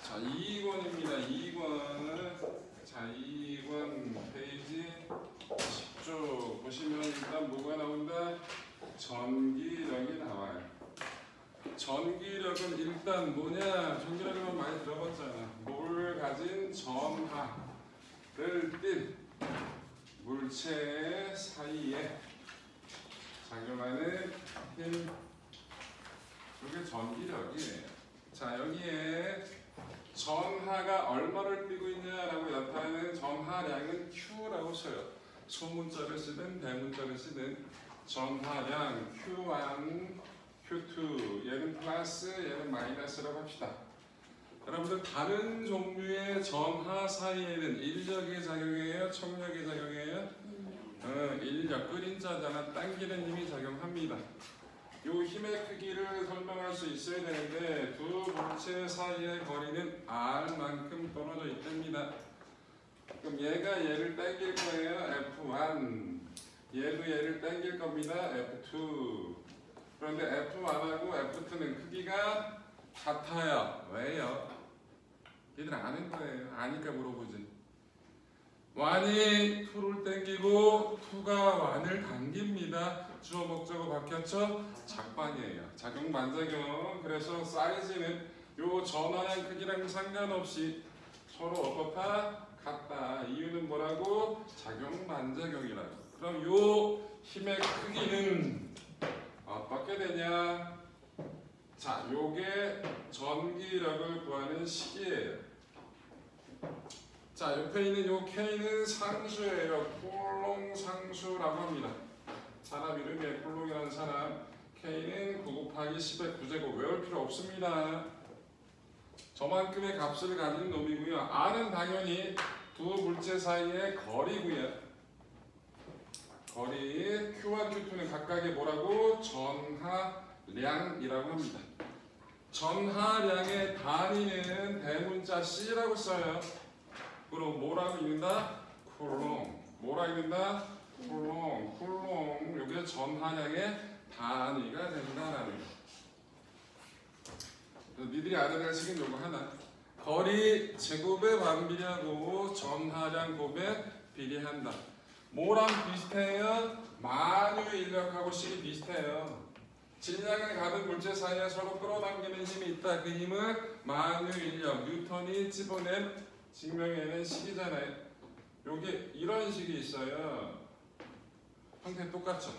자, 2권입니다. 2권. 자, 2권 페이지 10쪽 보시면 일단 뭐가 나온다? 전기력이 나와요. 전기력은 일단 뭐냐? 전기력은 많이 들어봤잖아. 뭘 가진 전하를 띤 물체 사이에 작용하는 힘, 이게 전기력이에요. 자, 여기에 전하가 얼마를 띄고 있냐라고 나타내는 전하량은 Q라고 써요. 소문자를 쓰든 대문자를 쓰든 전하량 Q1, Q2 얘는 플러스 얘는 마이너스라고 합시다. 여러분들 다른 종류의 전하 사이에는 인력이 작용해요? 촉력이 작용해요? 인력, 끓인 자잖아. 당기는 힘이 작용합니다. 요 힘의 크기를 설명할 수 있어야 되는데 두 물체 사이의 거리는 R만큼 떨어져 있답니다. 그럼 얘가 얘를 당길 거예요. F1. 얘도 얘를 당길 겁니다. F2. 그런데 F1하고 F2는 크기가 같아요. 왜요? 얘들 아는 거예요. 아니까 물어보지. 1이 2를 당기고 2가 1을 당깁니다. 주어 목적어 바뀌었죠? 작방이에요. 작용 반작용. 그래서 사이즈는 요 전하량 크기랑 상관없이 서로 어떻다? 같다. 이유는 뭐라고? 작용 반작용이라고. 그럼 요 힘의 크기는 어떻게 되냐? 자, 요게 전기력을 구하는 식이에요. 자, 옆에 있는 요 K는 상수예요. 쿨롱 상수라고 합니다. 사람 이름에 쿨롱이라는 사람. K는 9 곱하기 10의 9제곱. 외울 필요 없습니다. 저만큼의 값을 가진 놈이고요. R은 당연히 두 물체 사이의 거리고요. 거리 Q와 Q2는 각각의 뭐라고? 전하량이라고 합니다. 전하량의 단위는 대문자 C라고 써요. 그럼 뭐라고 읽는다? 쿨롱. 뭐라 읽는다? 쿨롱. 쿨롱. 요게 전하량의 단위가 된다라는 거. 니들이 알아야 할 식은 요거 하나. 거리 제곱에 반비례하고 전하량 곱에 비례한다. 뭐랑 비슷해요? 만유 인력하고 식이 비슷해요. 질량을 가진 물체 사이에 서로 끌어당기는 힘이 있다. 그 힘을 만유 인력, 뉴턴이 집어낸 증명해낸 식이잖아요. 여기 이런 식이 있어요. 형태 똑같죠?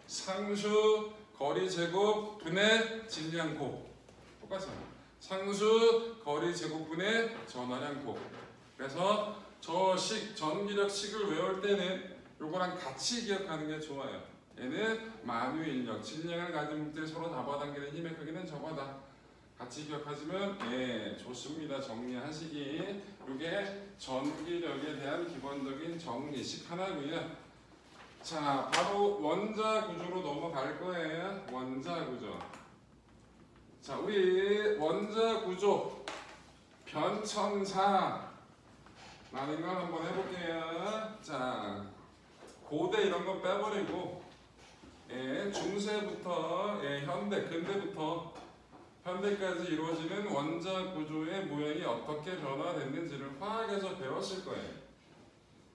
상수 거리 제곱 분의 질량 곱. 똑같아요. 상수 거리 제곱 분의 전하량 곱. 그래서 저 식, 전기력 식을 외울 때는 요거랑 같이 기억하는 게 좋아요. 얘는 만유 인력, 질량을 가진 물체를 서로 잡아당기는 힘의 크기는 저거다. 같이 기억하시면 예, 좋습니다. 정리하시기. 이게 전기력에 대한 기본적인 정리식 하나고요. 자, 바로 원자 구조로 넘어갈 거예요. 원자 구조. 자, 우리 원자 구조 변천사 라는 걸 한번 해볼게요. 자, 고대 이런 건 빼버리고 예, 중세부터 예, 현대, 근대부터 현대까지 이루어지는 원자 구조의 모양이 어떻게 변화됐는지를 화학에서 배웠을 거예요.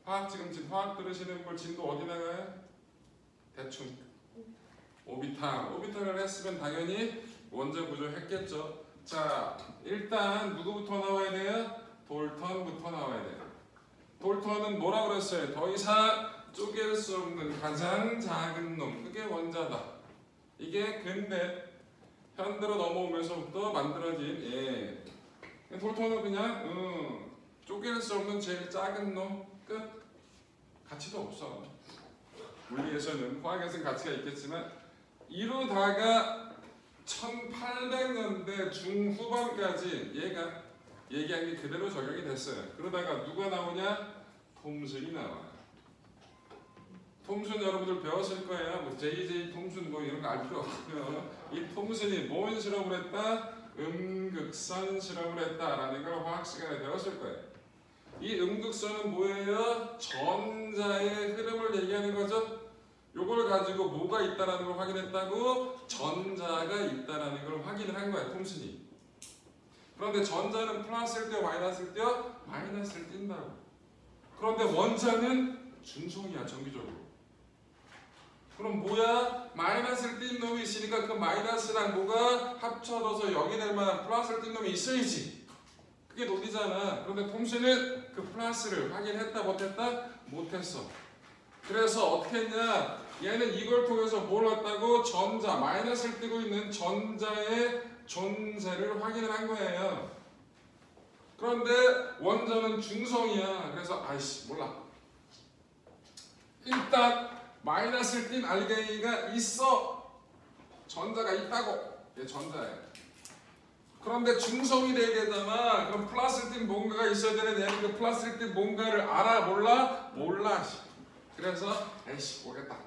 화학 지금 화학 들으시는 분 진도 어디 나가요? 대충 오비탕. 오비탕을 했으면 당연히 원자 구조 했겠죠. 자, 일단 누구부터 나와야 돼요? 돌턴부터 나와야 돼요. 돌턴은 뭐라 그랬어요? 더 이상 쪼갤 수 없는 가장 작은 놈. 그게 원자다. 이게 근대 현대로 넘어오면서부터 만들어진 예. 돌턴은 그냥 쪼갤 수 없는 제일 작은 놈 끝. 가치도 없어. 물리에서는 화학에서는 가치가 있겠지만 이러다가 1800년대 중후반까지 얘가 얘기한 게 그대로 적용이 됐어요. 그러다가 누가 나오냐? 톰슨이 나와요. 톰슨 여러분들 배웠을 거예요. 뭐 JJ 톰슨 뭐 이런 거 알 필요 없고요. 이 톰슨이 뭔 실험을 했다? 음극선 실험을 했다라는 걸 화학 시간에 배웠을 거예요. 이 음극선은 뭐예요? 전자의 흐름을 얘기하는 거죠. 요걸 가지고 뭐가 있다라는 걸 확인했다고? 전자가 있다라는 걸 확인을 한 거야, 톰슨이. 그런데 전자는 플러스일 때요, 마이너스일 때요? 마이너스를 띈다고. 그런데 원자는 중성이야, 정기적으로. 그럼 뭐야? 마이너스를 띈 놈이 있으니까 그 마이너스랑 뭐가 합쳐져서 0이 될 만한 플러스를 띈 놈이 있어야지. 그게 논리잖아. 그런데 톰슨은 그 플러스를 확인했다 못했다? 못했어. 그래서 어떻게 했냐? 얘는 이걸 통해서 뭘 했다고? 전자, 마이너스를 띄고 있는 전자의 존재를 확인을 한 거예요. 그런데 원자는 중성이야. 그래서 아이씨 몰라. 일단 마이너스를 띈 알갱이가 있어. 전자가 있다고. 얘 전자야. 그런데 중성이 돼야 되잖아. 그럼 플러스를 띈 뭔가가 있어야 되는 얘는 그 플러스를 띈 뭔가를 알아? 몰라? 몰라. 그래서 에이씨 모르겠다.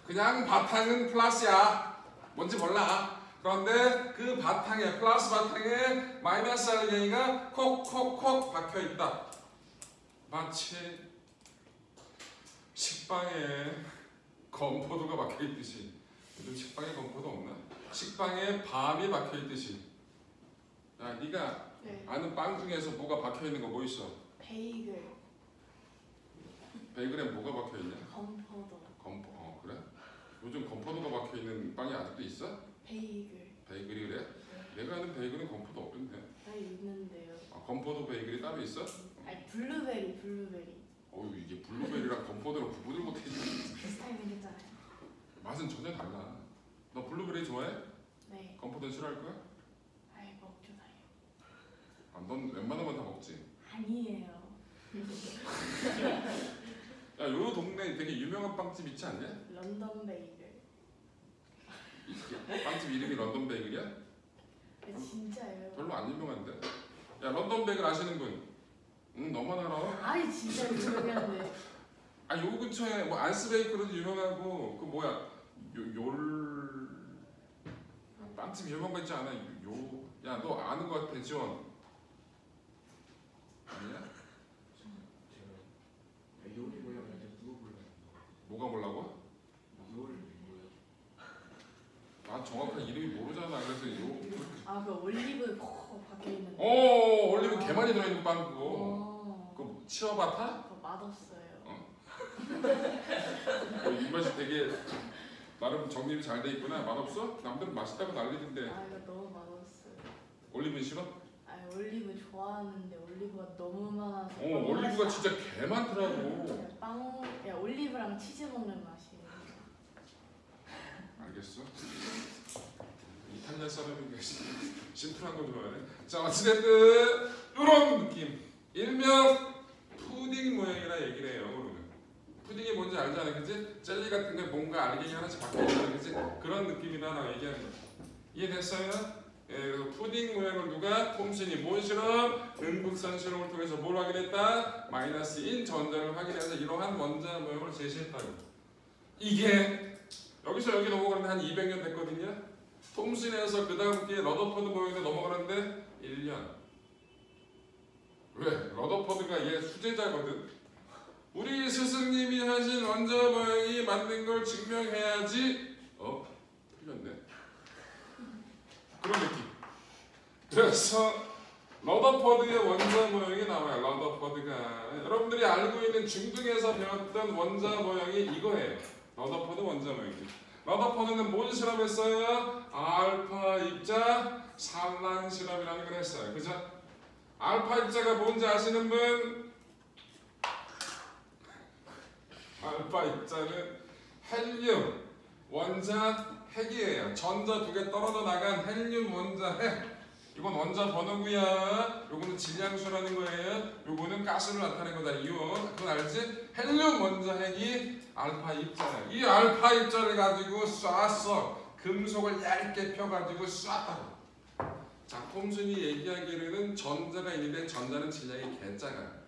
그냥 바탕은 플러스야. 뭔지 몰라. 그런데 그 바탕에 플러스 바탕에 마이너스 알갱이가 콕콕콕 박혀있다. 마치 식빵에 건포도가 박혀있듯이. 요즘 식빵에 건포도 없나? 식빵에 밤이 박혀있듯이. 야, 네가 네. 아는 빵 중에서 뭐가 박혀있는 거 뭐 있어? 베이글. 베이글에 뭐가 박혀있냐? 건포도. 그래? 요즘 건포도가 박혀있는 빵이 아직도 있어? 베이글. 베이글이 그래? 네. 내가 아는 베이글은 건포도 없던데. 있는데요. 아, 건포도 베이글이 따로 있어? 아니 블루베리. 어휴, 이게 블루베리랑 건포도랑 구분을 못해. 비슷하게 생겼잖아요. 맛은 전혀 달라. 너 블루베리 좋아해? 네. 건포도는 싫어할 거야? 아이 먹죠 다요. 아, 넌 웬만하면 다 먹지. 아니에요. 야, 요 동네에 되게 유명한 빵집 있지 않냐? 런던 베이글. 빵집 이름이 런던 베이글이야? 아, 진짜예요. 별로 안 유명한데. 야, 런던 베이글 아시는 분? 너만 알아? 아니 진짜 유명한데. 아, 요 근처에 뭐 안스베이커도 유명하고 그 뭐야 요 빵집 유명한 거 있지 않아? 야, 너 아는 거 같아, 지원. 아니야? 제가 요리 뭐야? 누구 불러요? 뭐가 뭐라고? 요리 뭐야? 난 정확한 이름이 모르잖아. 그래서 그 올리브 콕 박혀 있는. 올리브 개 많이 들어있는 빵 그거. 그 치어바타? 그거 맛없어요. 입맛이 되게 나름 정립이 잘 돼 있구나. 맛없어? 남들은 맛있다고 난리던데. 이거 너무 맛없어요. 올리브는 싫어? 올리브 좋아하는데 올리브가 너무 많아서. 올리브가 진짜 개 많더라고. 올리브랑 치즈 먹는 맛이에요. 알겠어. 이탈리아 사람이 심플한 거 좋아해. 자, 어찌됐든 이런 느낌. 일명 푸딩 모양이라 얘기를 해요. 그러면 푸딩이 뭔지 알잖아, 그치? 젤리 같은 게 뭔가 알갱이 하나씩 박혀있잖아, 그치? 그런 느낌이다라고 얘기하는 거야. 이해됐어요? 그래서 푸딩 모양을 누가? 톰슨이 뭔 실험? 음극선 실험을 통해서 뭘 확인했다? 마이너스인 전자를 확인해서 이러한 원자 모양을 제시했다고. 이게 여기서 여기 넘어가는데 한 200년 됐거든요. 톰슨에서 그 다음 기회에 러더퍼드 모양에 넘어가는데 1년. 왜? 러더퍼드가 얘 수제자거든. 우리 스승님이 하신 원자 모양이 만든 걸 증명해야지. 틀렸네. 그런 느낌. 그래서 러더퍼드의 원자 모양이 나와요. 러더퍼드가 여러분들이 알고 있는 중등에서 배웠던 원자 모양이 이거예요. 러더퍼드 원자 모양이. 러더퍼드는 뭔 실험했어요? 알파 입자 산란 실험이라는 걸 했어요. 그죠? 알파 입자가 뭔지 아시는 분? 알파 입자는 헬륨 원자 핵이에요. 전자 두 개 떨어져 나간 헬륨 원자 핵. 이건 원자 번호구야. 요거는 질량수라는 거예요. 요거는 가스를 나타내는 거다. 이온. 그건 알지? 헬륨 원자 핵이 알파 입자야. 이 알파 입자를 가지고 쐈어. 금속을 얇게 펴가지고 쐈다고. 자, 톰슨이 얘기하기로는 전자가 있는데 전자는 질량이 개작아.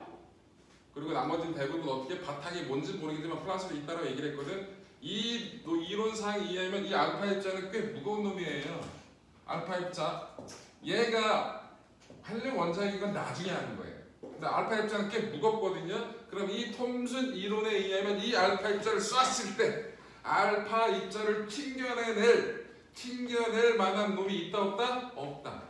그리고 나머지는 대부분 어떻게 바탕이 뭔지 모르겠지만 플러스로 있다고 얘기를 했거든. 이 이론상 이해하면 이 알파 입자는 꽤 무거운 놈이에요. 알파 입자. 얘가 헬륨 원자핵인 건 나중에 하는 거예요. 근데 알파 입자는 꽤 무겁거든요. 그럼 이 톰슨 이론에 의하면 이 알파 입자를 쐈을 때 알파 입자를 튕겨낼 만한 놈이 있다 없다? 없다.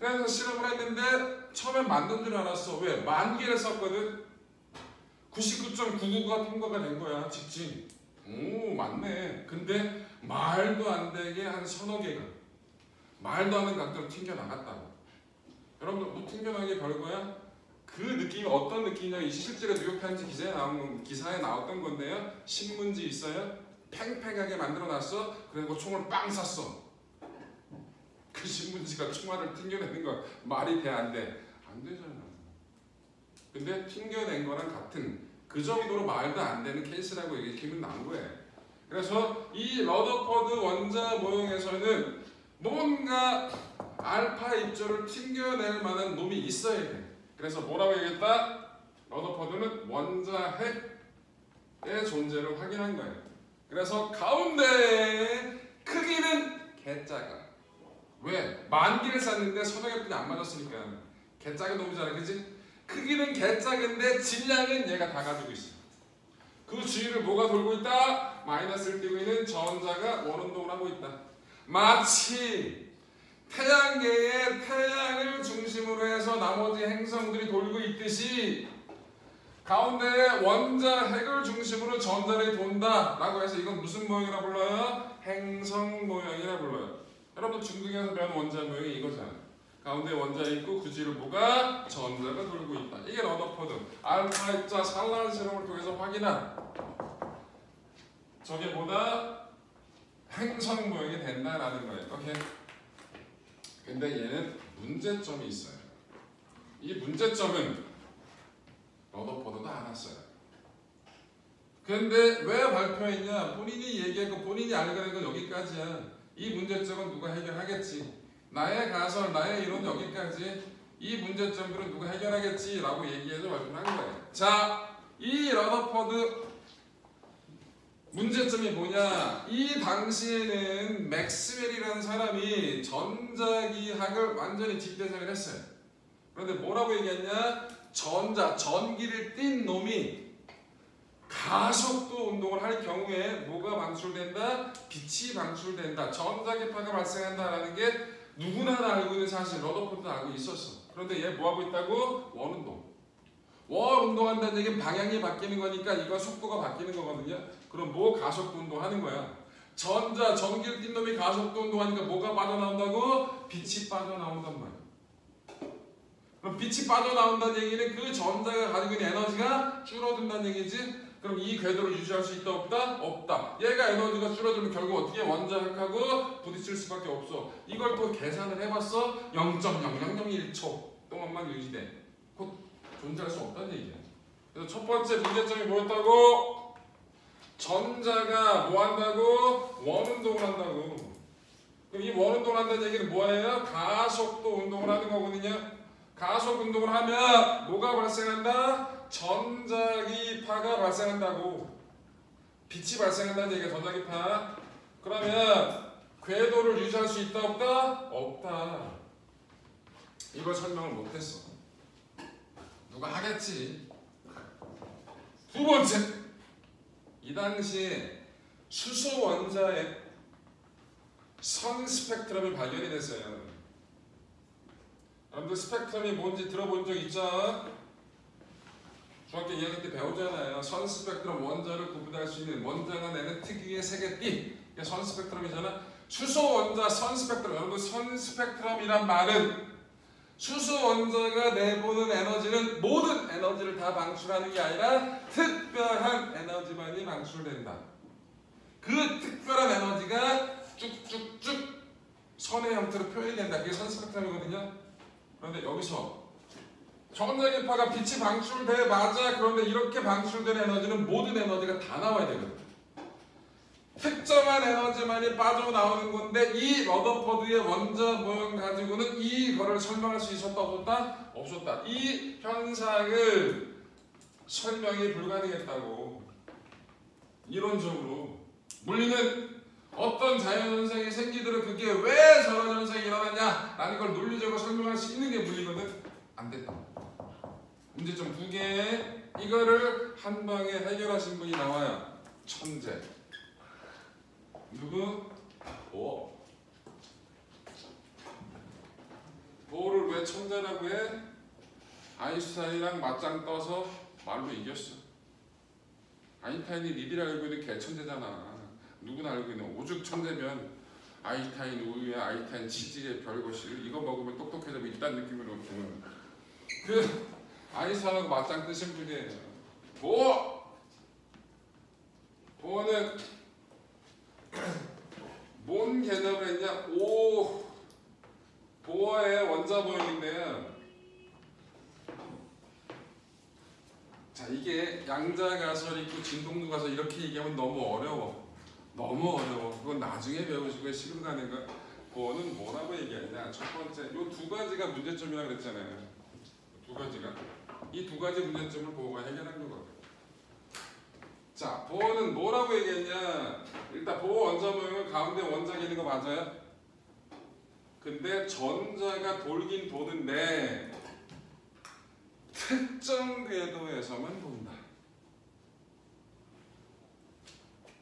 그래서 실험을 했는데 처음에 만든 줄 알았어. 왜? 만개를 썼거든. 99.999가 통과가 된 거야. 직진. 오, 맞네. 근데 말도 안 되게 한 서너 개가 말도 안 되는 각도로 튕겨나갔다고. 여러분들 뭐 튕겨나게 별거야? 그 느낌이 어떤 느낌이냐면 실제로 뉴욕타임즈 기사에 나왔던 건데요. 신문지 있어요? 팽팽하게 만들어놨어. 그리고 총을 빵 쐈어. 그 신문지가 총알을 튕겨내는 거 말이 돼 안 돼? 안 되잖아. 근데 튕겨낸 거랑 같은 그 정도로 말도 안 되는 케이스라고 이게 기분 나온 거예요. 그래서 이 러더퍼드 원자 모형에서는 뭔가 알파 입자를 튕겨낼 만한 놈이 있어야 돼. 그래서 뭐라고 얘기했다? 러더퍼드는 원자 핵의 존재를 확인한 거예요. 그래서 가운데 크기는 개짜가. 왜? 만기를 쐈는데 서너 개뿐이 안 맞았으니까 개짜가 놈이잖아, 그지? 크기는 개짜근데 질량은 얘가 다 가지고 있어. 그 주위를 뭐가 돌고 있다? 마이너스를 띄고 있는 전자가 원운동을 하고 있다. 마치 태양계에 태양을 중심으로 해서 나머지 행성들이 돌고 있듯이 가운데 원자 핵을 중심으로 전자를 돈다 라고 해서 이건 무슨 모형이라 불러요? 행성 모형이라 불러요. 여러분들 중등에서 배운 원자 모형이 이거잖아요. 가운데 원자 있고 그 주위를 뭐가? 전자가 돌고 있다. 이게 러더퍼드. 알파 입자 산란 실험을 통해서 확인한 저게 보다 행성 모형이 된다라는 거예요. 오케이. 근데 얘는 문제점이 있어요. 이 문제점은 러더퍼드도 안 왔어요. 근데 왜 발표했냐? 본인이 얘기했고 본인이 알게 된 건 여기까지야. 이 문제점은 누가 해결하겠지. 나의 가설, 나의 이론 여기까지. 이 문제점들은 누가 해결하겠지 라고 얘기해서 발표한 거예요. 자, 이 러더퍼드 문제점이 뭐냐? 이 당시에는 맥스웰이라는 사람이 전자기학을 완전히 뒷대상을 했어요. 그런데 뭐라고 얘기했냐? 전기를 띈 놈이 가속도 운동을 할 경우에 뭐가 방출된다? 빛이 방출된다. 전자기파가 발생한다라는 게 누구나 다 알고 있는 사실. 러더퍼드도 알고 있었어. 그런데 얘 뭐하고 있다고? 원운동. 원운동한다는 얘기는 방향이 바뀌는 거니까 이거 속도가 바뀌는 거거든요. 그럼 뭐 가속도 운동하는 거야? 전기를 띈 놈이 가속도 운동하니까 뭐가 빠져나온다고? 빛이 빠져나온단 말이야. 그럼 빛이 빠져나온다는 얘기는 그 전자가 가지고 있는 에너지가 줄어든다는 얘기지? 그럼 이 궤도를 유지할 수 있다 없다? 없다. 얘가 에너지가 줄어들면 결국 어떻게 원자핵하고 부딪힐 수밖에 없어. 이걸 또 계산을 해봤어. 0.0001초 동안만 유지돼. 곧 존재할 수 없다는 얘기야. 그래서 첫 번째 문제점이 뭐였다고? 전자가 뭐 한다고? 원운동을 한다고. 그럼 이 원운동을 한다는 얘기는 뭐예요? 가속도 운동을 하는 거거든요. 가속 운동을 하면 뭐가 발생한다? 전자기파가 발생한다고. 빛이 발생한다는 얘기가 전자기파. 그러면 궤도를 유지할 수 있다 없다? 없다. 이걸 설명을 못했어. 누가 하겠지. 두 번째, 이 당시에 수소 원자의 선 스펙트럼이 발견이 됐어요. 여러분들 스펙트럼이 뭔지 들어본 적 있죠? 중학교 2학년 때 배우잖아요. 선 스펙트럼, 원자를 구분할 수 있는 원자가 내는 특유의 색의 띠. 이게 선 스펙트럼이잖아. 수소 원자 선 스펙트럼. 여러분 선 스펙트럼이란 말은 수소 원자가 내보는 에너지는 모든 에너지를 다 방출하는 게 아니라 특별한 에너지만이 방출된다. 그 특별한 에너지가 쭉쭉쭉 선의 형태로 표현이 된다. 그게 선 스펙트럼이거든요. 그런데 여기서 전자기파가 빛이 방출돼 맞아. 그런데 이렇게 방출된 에너지는 모든 에너지가 다 나와야 되거든. 특정한 에너지만이 빠져나오는 건데 이 러더퍼드의 원자 모형 가지고는 이거를 설명할 수 있었다 없었다? 없었다. 이 현상을 설명이 불가능했다고. 이론적으로 물리는 어떤 자연현상이 생기더라도 그게 왜 저런 현상이 일어나냐라는 걸 논리적으로 설명할 수 있는 게 물리거든. 안 됐다. 문제점 2개. 이거를 한 방에 해결하신 분이 나와요. 천재. 누구? 보어를 왜 천재라고 해? 아인슈타인이랑 맞짱 떠서 말로 이겼어. 아인슈타인이 니들이 알고 있는 개천재잖아. 누구나 알고 있는 오죽 천재면 아인슈타인 우유에 아인슈타인 치즈에 별것이 이거 먹으면 똑똑해져 이딴 느낌으로 그 아인슈타인하고 맞짱 뜨신 분이에요. 보어는 뭔 개념을 했냐? 보어의 원자보형인데요. 자, 이게 양자가설 있고 진동가설 이렇게 얘기하면 너무 어려워. 그건 나중에 배우시고 시간 가는 거. 보어는 뭐라고 얘기하냐? 첫 번째, 요 두 가지가 문제점이라고 그랬잖아요. 두 가지가. 이 두 가지 문제점을 보어가 해결한 거거든. 자, 보어는 뭐라고 얘기했냐? 일단 보어 원자모형은 가운데 원자가 있는 거 맞아요? 근데 전자가 돌긴 도는데 특정 궤도에서만 돈다.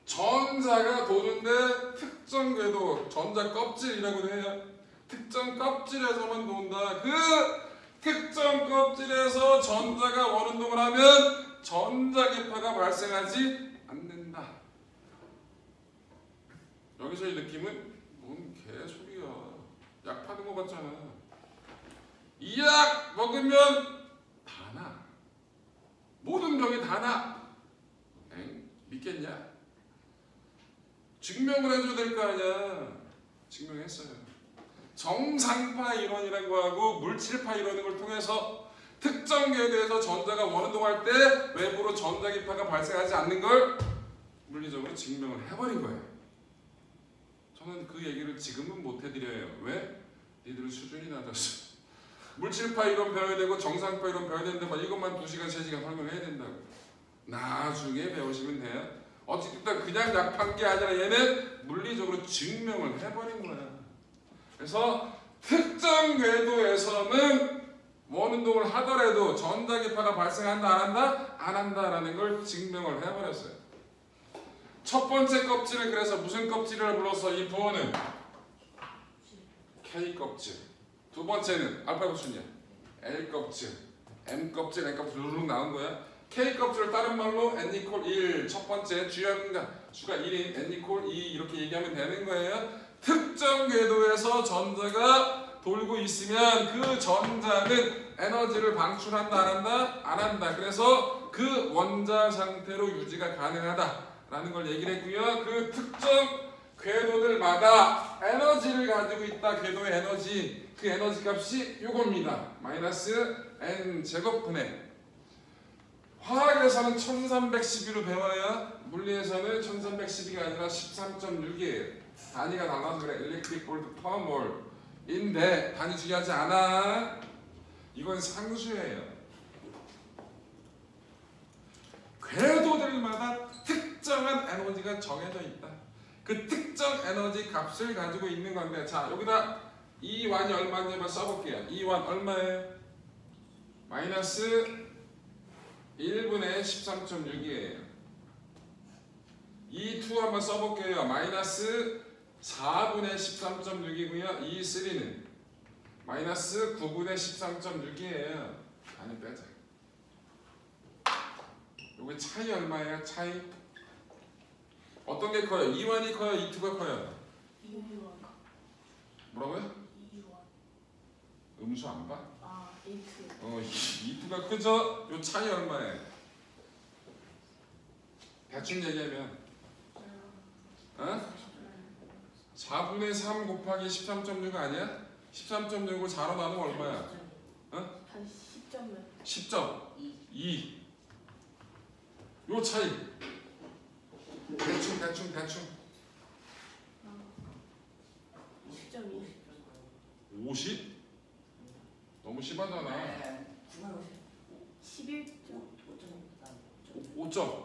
전자가 도는데 특정 궤도, 전자 껍질이라고 해요. 특정 껍질에서만 돈다. 그 특정 껍질에서 전자가 원운동을 하면 전자기파가 발생하지 않는다. 여기서의 느낌은 뭔 개소리야. 약 파는 거 같잖아. 이 약 먹으면 다 나. 모든 병이 다 나. 믿겠냐? 증명을 해줘야 될 거 아니야. 증명했어요. 정상파 이론이라고 하고 물질파 이론을 통해서 특정 궤도에서 전자가 원운동할 때 외부로 전자기파가 발생하지 않는 걸 물리적으로 증명을 해버린 거예요. 저는 그 얘기를 지금은 못 해드려요. 왜? 니들 수준이 낮았어. 물질파 이론 배워야 되고 정상파 이론 배워야 되는데 막 이것만 2시간 3시간 설명해야 된다고. 나중에 배우시면 돼요. 어쨌든 그냥 약한 게 아니라 얘는 물리적으로 증명을 해버린 거야. 그래서 특정 궤도에서는 원운동을 하더라도 전자기파가 발생한다 안 한다? 안 한다라는 걸 증명을 해버렸어요. 첫 번째 껍질은 그래서 무슨 껍질이라고 불러서 이 부호는 K 껍질. 두 번째는 알파 곱순이야. L 껍질, M 껍질, N 껍질 루룩 나온 거야. K 껍질을 다른 말로 N 이퀄 1. 첫 번째 수가 1인 N 이퀄 2 이렇게 얘기하면 되는 거예요. 특정 궤도에서 전자가 돌고 있으면 그 전자는 에너지를 방출한다 안 한다? 안 한다. 그래서 그 원자 상태로 유지가 가능하다라는 걸 얘기를 했고요. 그 특정 궤도들마다 에너지를 가지고 있다. 궤도의 에너지. 그 에너지 값이 요겁니다. 마이너스 n 제곱분의 화학에서는 1312로 배워야 물리에서는 1312가 아니라 13.6이에요. 단위가 달라서 그래. 일렉트릭 볼트 퍼 몰인데 단위 중요하지 않아. 이건 상수예요. 궤도들마다 특정한 에너지가 정해져 있다. 그 특정 에너지 값을 가지고 있는 건데, 자 여기다 E1이 얼마인지 한번 써볼게요. E1 얼마예요? 마이너스 1분의 13.6이에요. E2 한번 써볼게요. 마이너스 4분의 13.6이고요. E3는 마이너스 9분의 13.6이에요. 아니 빼자. 여기 차이 얼마예요? 차이? 어떤 게 커요? E1이 커요? E2가 커요? E1. 뭐라고요? E1. 음수 안 봐? 아, E2. E2가 크죠? 요 차이 얼마예요? 대충 얘기하면 4분의 3 곱하기 13.6 아니야? 13.6을 4로 나누면 얼마야? 한 10점 몇? 10.2. 요 차이. 대충 10.2. 50? 너무 심하잖아. 11점. 5점.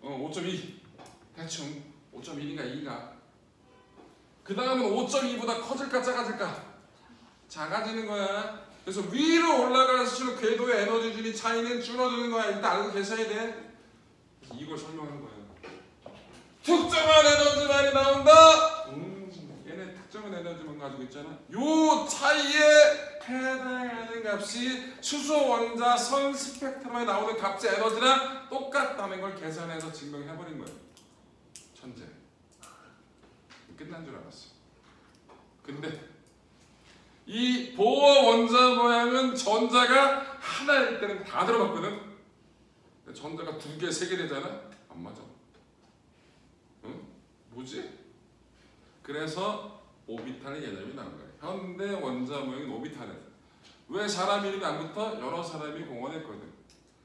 5.2. 대충 5.1인가 2인가. 그 다음은 5.2보다 커질까 작아질까? 작아지는 거야. 그래서 위로 올라갈수록 궤도의 에너지 차이는 줄어드는 거야. 일단 알고 계셔야 돼. 그래서 이걸 설명한 거야. 특정한 에너지만이 나온다. 얘네 특정한 에너지만 가지고 있잖아. 요 차이에 해당하는 값이 수소 원자 선 스펙트럼에 나오는 값의 에너지랑 똑같다는 걸 계산해서 증명해버린 거예요. 천재. 끝난 줄 알았어. 근데 이 보어 원자 모양은 전자가 하나일 때는 다 들어봤거든. 전자가 2개, 3개 되잖아. 안 맞아. 응? 뭐지? 그래서 오비탈의 개념이 나온 거예요. 현대 원자 모형인 오비탈은 왜 사람 이름이 안 붙어? 여러 사람이 공헌했거든.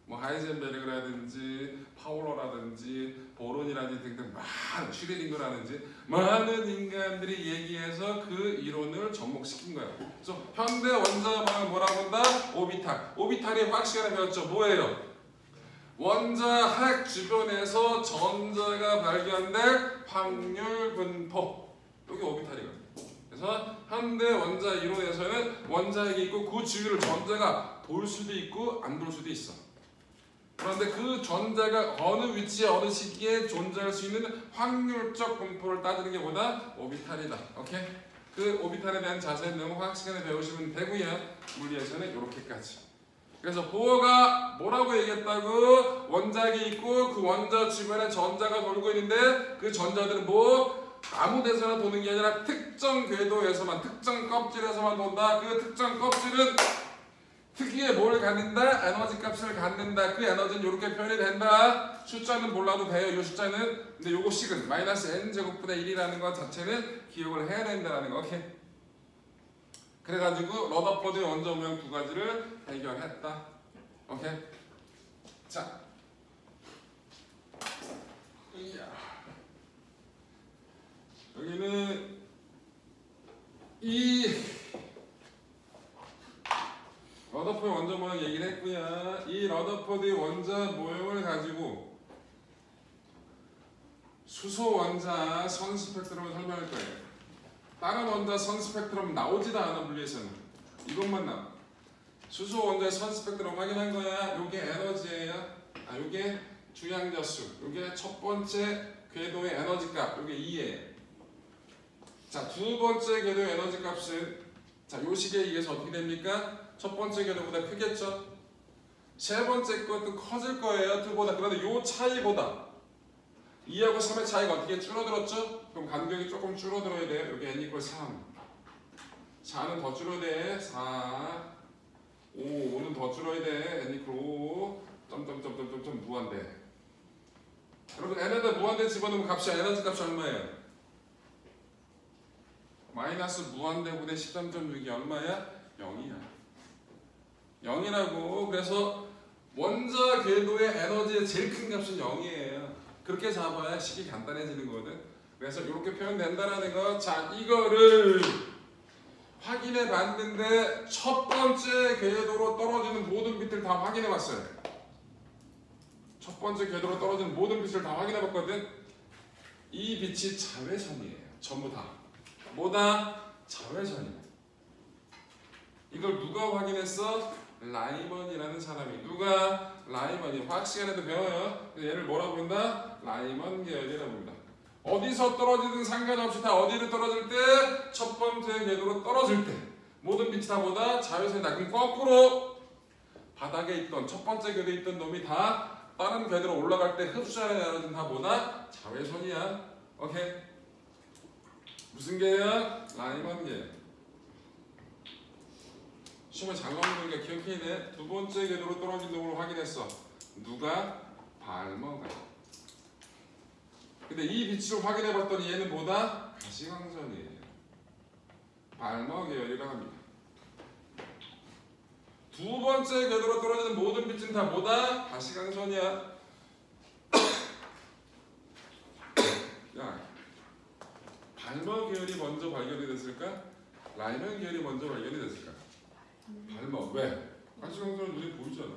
뭐 하이젠베르그라든지 파울러라든지 보론이라든지 등등 많은 슈레딩거라든지 많은 인간들이 얘기해서 그 이론을 접목시킨 거야. 그래서 현대 원자 모형을 뭐라고 한다? 오비탈. 오비탈이 화학 시간에 배웠죠. 뭐예요? 원자핵 주변에서 전자가 발견될 확률 분포. 여기 오비탈이거든. 그래서 현대 원자 이론에서는 원자핵이 있고 그 주위를 전자가 돌 수도 있고 안 돌 수도 있어. 그런데 그 전자가 어느 위치에 어느 시기에 존재할 수 있는 확률적 분포를 따지는 게 뭐다? 오비탈이다. 오케이? 그 오비탈에 대한 자세한 내용 화학 시간에 배우시면 되고요. 물리에서는 이렇게까지. 그래서 보어가 뭐라고 얘기했다고? 원자핵이 있고 그 원자 주변에 전자가 돌고 있는데 그 전자들은 뭐? 아무 데서나 도는 게 아니라 특정 궤도에서만, 특정 껍질에서만 돈다. 그 특정 껍질은 특유의 뭘 갖는다? 에너지 값을 갖는다. 그 에너지는 이렇게 표현이 된다. 숫자는 몰라도 돼요. 이 숫자는. 근데 요거 식은 마이너스 n제곱분의 1이라는 것 자체는 기억을 해야 된다는 거. 오케이. 그래가지고 러더포드 원자 모형 2가지를 해결했다. 오케이. 자. 여기는 이 러더포드 원자 모형 얘기를 했고요. 이 러더포드 원자 모형을 가지고 수소 원자 선 스펙트럼을 설명할 거예요. 다른 원자 선 스펙트럼 나오지도 않아. 물리에서는 이것만 나와. 수소 원자의 선 스펙트럼 확인한 거야. 요게 에너지예요. 요게 주양자수. 요게 첫 번째 궤도의 에너지 값. 요게 2예요. 자, 두 번째 궤도의 에너지 값은 자, 요 식에 의해서 어떻게 됩니까? 첫 번째 궤도보다 크겠죠? 세 번째 것도 커질 거예요. 2보다. 그런데 요 차이보다 2하고 3의 차이가 어떻게 줄어들었죠? 그럼 간격이 조금 줄어들어야 돼요. 여기 n 이퀄 3. 4는 더 줄어야 돼. 4. 5는 더 줄어야 돼. n 이퀄 5. 점점점점점 무한대. 여러분 n에다 무한대 집어넣으면 값이 에너지 값이 얼마예요? 마이너스 무한대분의 13.6이 얼마야? 0이야. 0이라고. 그래서 원자 궤도의 에너지의 제일 큰 값은 0이에요. 그렇게 잡아야 식이 간단해지는 거거든. 그래서 이렇게 표현된다라는 거. 자, 이거를 확인해 봤는데 첫 번째 궤도로 떨어지는 모든 빛을 다 확인해 봤어요. 첫 번째 궤도로 떨어지는 모든 빛을 다 확인해 봤거든. 이 빛이 자외선이에요. 전부 다. 뭐다? 자외선이야. 이걸 누가 확인했어? 라이먼이라는 사람이. 누가? 라이먼이. 화학 시간에도 배워요. 얘를 뭐라고 부른다? 라이먼 계열이라고 부른다. 어디서 떨어지든 상관없이 다 어디를 떨어질 때? 첫 번째 궤도로 떨어질 때 모든 빛이 다 뭐다? 자외선이다. 그럼 거꾸로 바닥에 있던 첫 번째 궤도에 있던 놈이 다 다른 궤도로 올라갈 때 흡수하는 에너지는 다 뭐다? 자외선이야. 오케이? 무슨 계야? 라이먼 계열. 시험에 잘 나오는 거니까 기억해야 돼. 두 번째 궤도로 떨어진 놈을 확인했어. 누가? 발머가. 근데 이 빛을 확인해 봤더니 얘는 뭐다? 가시광선이에요. 발머 계열이라고 합니다. 두 번째 궤도로 떨어지는 모든 빛은 다 뭐다? 가시광선이야. 야, 발머 계열이 먼저 발견이 됐을까? 라이먼 계열이 먼저 발견이 됐을까? 발머. 왜? 가시광선은 눈에 보이잖아.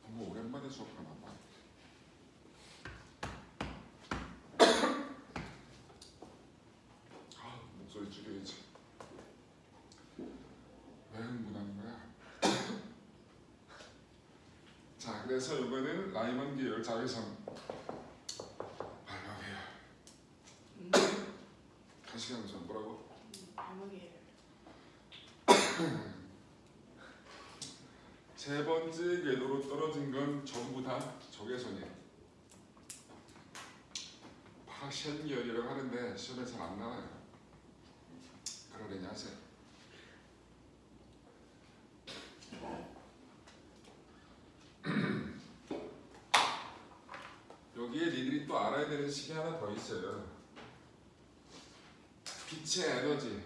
너무 오랜만에 수업하나 봐. 목소리 줄여야지. 왜 흥분하는 거야? 자, 그래서 이거는 라이먼 계열 자외선 발명해요. 가시광선 뭐라고? 발목이에요. 세 번째 궤도로 떨어진 건 전부 다 적외선이에요. 파션열이라고 하는데 시험에 잘 안 나와요. 그러려니 하세요. 여기에 니들이 또 알아야 되는 식이 하나 더 있어요. 빛의 에너지를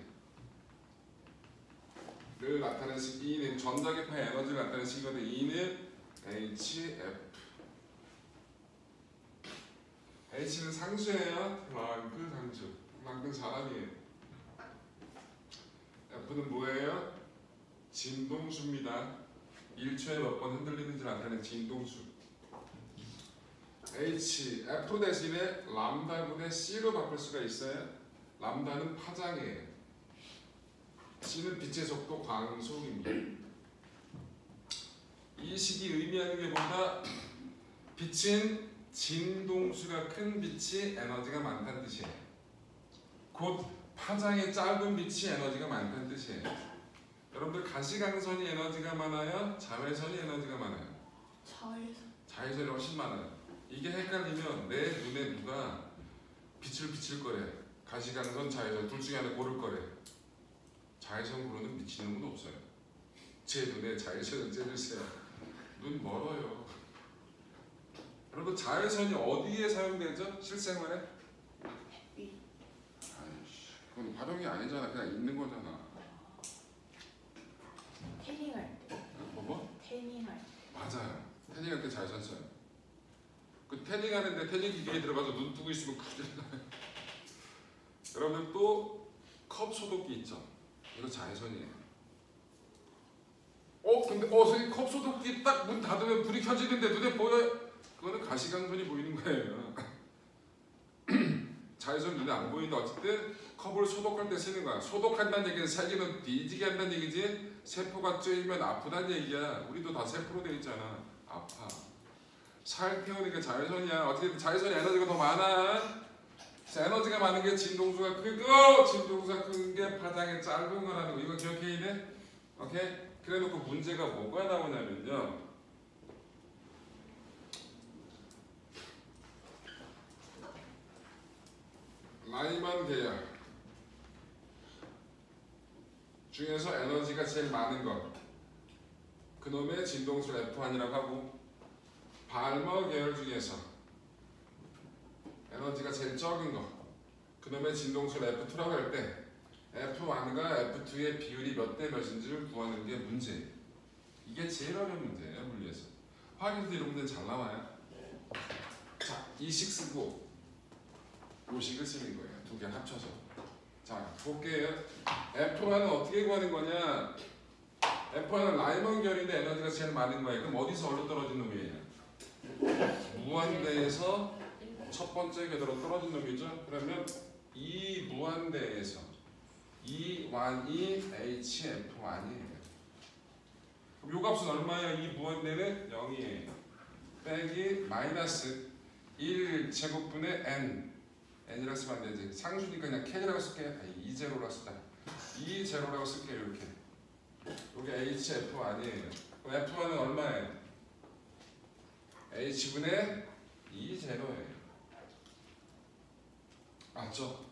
나타내는 식, E는 전자기파의 에너지를 나타내는 식이거든. E는 HF. H는 상수예요. 플랑크 상수. 플랑크는 사람이에요. F는 뭐예요? 진동수입니다. 1초에 몇 번 흔들리는지 나타내는 진동수. H, F 대신에 람다분의 C로 바꿀 수가 있어요. 람다는 파장이에요. C는 빛의 속도 광속입니다. 이 식이 의미하는 게 뭐다? 빛은 진동수가 큰 빛이 에너지가 많다는 뜻이에요. 곧 파장이 짧은 빛이 에너지가 많다는 뜻이에요. 여러분들 가시광선이 에너지가 많아요? 자외선이 에너지가 많아요? 자외선. 자외선이 훨씬 많아요. 이게 헷갈리면 내 눈에 누가 빛을 비칠 거래. 가시광선, 자외선 둘 중에 하나 고를 거래. 자외선으로는 미치는 분 없어요. 제 눈에 자외선을 쬐주세요. 눈 멀어요. 여러분 자외선이 어디에 사용되죠? 실생활에? 햇빛. 아이씨, 그건 활용이 아니잖아. 그냥 있는 거잖아. 태닝할 때. 뭐? 태닝할 때. 맞아요. 태닝할 때 자외선 써요. 그 태닝하는데 태닝 기계에 들어가서 눈 뜨고 있으면 큰일 나요. 여러분들 또 컵 소독기 있죠? 이거 자외선이에요. 근데 선생님 컵 소독기 딱 문 닫으면 불이 켜지는데 눈에 보여요? 그거는 가시광선이 보이는 거예요. 자외선 눈에 안 보이는데 어쨌든 컵을 소독할 때 쓰는 거야. 소독한다는 얘기는 살균은 뒤지게 한다는 얘기지. 세포가 쬐이면 아프다는 얘기야. 우리도 다 세포로 되어 있잖아. 아파. 살 태우는 게 자외선이야. 어쨌든 자외선이 에너지가 더 많아. 에너지가 많은 게 진동수가 크고 진동수가 큰 게 파장이 짧은 거라는 거. 이거 기억해 있네? 오케이? 그래놓고 문제가 뭐가 나오냐면요. 라이만 계열 중에서 에너지가 제일 많은 것 그놈의 진동수 F1이라고 하고, 발머 계열 중에서 에너지가 제일 적은 것 그놈의 진동수 F2라고 할 때 F1과 F2의 비율이 몇 대 몇인지를 구하는 게 문제예요. 이게 제일 어려운 문제예요. 물리에서. 화학에서도 이런 문제는 잘 나와요. 자, 이 식 쓰고 이 식을 쓰는 거예요. 두 개 합쳐서. 자, 볼게요. F1은 어떻게 구하는 거냐? F1은 라이먼 결인데 에너지가 제일 많은 거예요. 그럼 어디서 어디로 떨어진 놈이에요? 무한대에서 첫 번째 궤도로 떨어진 놈이죠. 그러면 이 무한대에서 E1이 HF1이에요. 그럼 요 값은 얼마예요? 이 무한대는 0이에요. 빼기 마이너스 1제곱분의 n. n이라고 쓰면 안 되지. 상수니까 그냥 k라고 쓸게요. 2제로라고 쓰자. 2제로라고 쓸게요. 이렇게. 이게 HF1이에요. 그럼 F1은 얼마예요? H분의 2제로예요. 맞죠?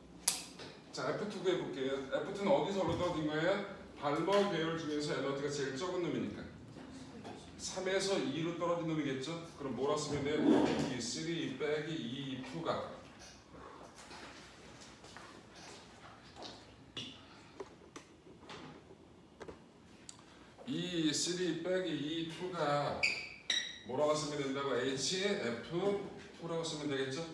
자, F2 구해볼게요. F2는 어디서 어디로 떨어진 거예요? 발머 계열 중에서 에너지가 제일 적은 놈이니까 3에서 2로 떨어진 놈이겠죠? 그럼 뭐라 쓰면 돼요? 2, 3 빼기 2, 2가 이 3 빼기 2, 2가 뭐라고 쓰면 된다고? HF2라고 쓰면 되겠죠?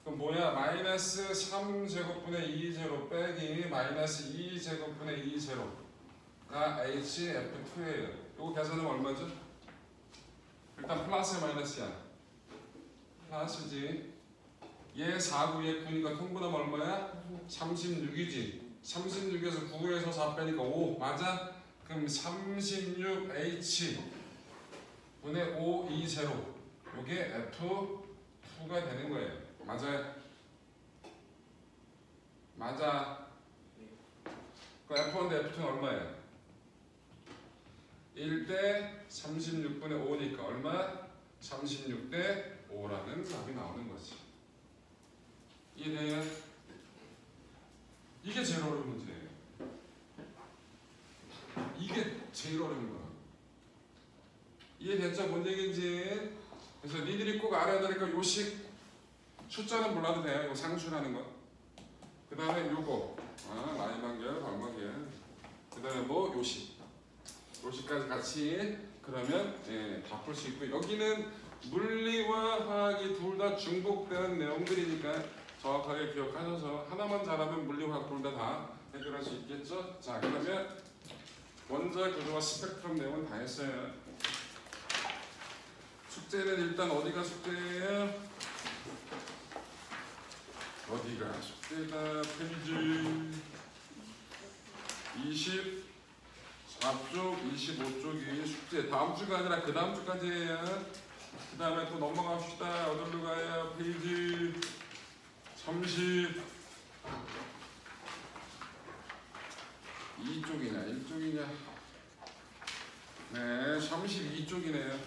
그럼 뭐야? 마이너스 3제곱분의 2제곱 빼기 마이너스 2제곱분의 2제로가 HF2예요. 이거 계산하면 얼마죠? 일단 플러스 마이너스야. 플러스지. 얘 4, 9, 얘 9니까 통분하면 얼마야? 36이지. 36에서 9에서 4 빼니까 5. 맞아? 그럼 36H 분의 5, 2, 0. 이게 F2가 되는 거예요. 맞아요? 맞아. 그 F1 대 F2는 얼마예요? 1대 36분의 5니까 얼마? 36대 5라는 답이 나오는 거지. 이해돼요? 이게 제일 어려운 문제예요. 이게 제일 어려운 거야. 이해됐죠? 뭔 얘기인지. 그래서 니들이 꼭 알아야 되니까 요식 숫자는 몰라도 돼요. 이거 상수라는 거. 그 다음에 요거 라인관계열, 방관계열. 그 다음에 뭐 요식. 요식까지 같이 그러면 다 풀 수 있고, 여기는 물리와 화학이 둘 다 중복되는 내용들이니까 정확하게 기억하셔서 하나만 잘하면 물리화학 둘 다 해결할 수 있겠죠? 자, 그러면 원자 구조와 스펙트럼 내용은 다 했어요. 숙제는 일단 어디가 숙제예요? 어디가 숙제다. 페이지 24쪽, 25쪽이 숙제. 다음 주가 아니라 그 다음 주까지예요. 그 다음에 또 넘어갑시다. 어디로 가요? 페이지 32쪽이냐 1쪽이냐. 네, 32쪽이네요.